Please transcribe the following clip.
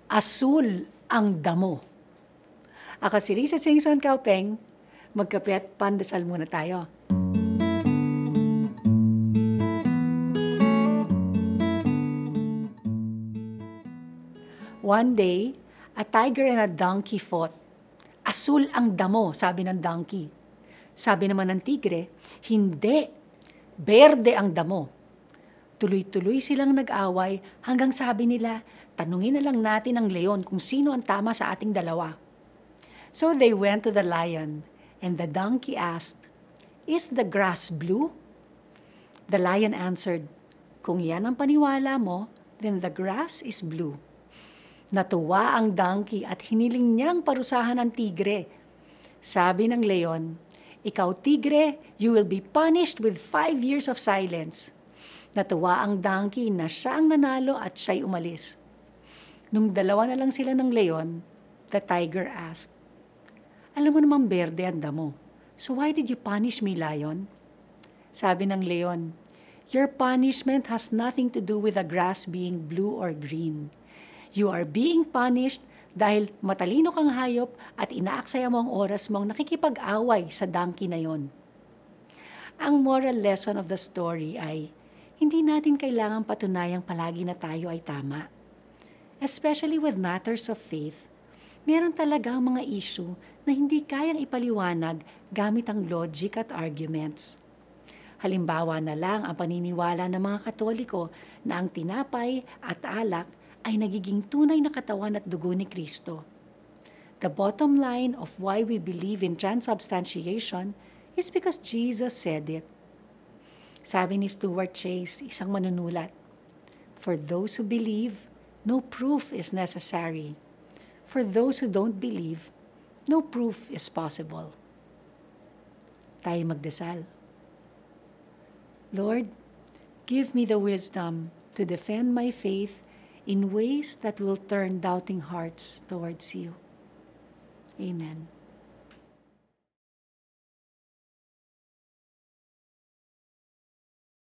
Asul ang damo. Ako si Risa Singson Kaupeng. Magkape at pandasal muna tayo. One day, a tiger and a donkey fought. Asul ang damo, sabi ng donkey. Sabi naman ng tigre, hindi. Berde ang damo. Tuloy-tuloy silang nag-away hanggang sabi nila, tanungin na lang natin ang leon kung sino ang tama sa ating dalawa. So they went to the lion, and the donkey asked, "Is the grass blue?" The lion answered, "Kung yan ang paniwala mo, then the grass is blue." Natuwa ang donkey at hiniling niyang parusahan ang tigre. Sabi ng leon, "Ikaw tigre, you will be punished with 5 years of silence." Natuwa ang donkey na siya ang nanalo at siya'y umalis. Nung dalawa na lang sila ng leon, the tiger asked, "Alam mo namang berde ang damo, so why did you punish me, lion?" Sabi ng leon, "Your punishment has nothing to do with the grass being blue or green. You are being punished dahil matalino kang hayop at inaaksaya mo ang oras mong nakikipag-away sa donkey na yon." Ang moral lesson of the story ay, hindi natin kailangang patunayang palagi na tayo ay tama. Especially with matters of faith, meron talagang mga issue na hindi kayang ipaliwanag gamit ang logic at arguments. Halimbawa na lang ang paniniwala ng mga Katoliko na ang tinapay at alak ay nagiging tunay na katawan at dugo ni Kristo. The bottom line of why we believe in transubstantiation is because Jesus said it. Sabi ni Stuart Chase, isang manunulat, "For those who believe, no proof is necessary. For those who don't believe, no proof is possible." Tayo magdasal. Lord, give me the wisdom to defend my faith in ways that will turn doubting hearts towards you. Amen.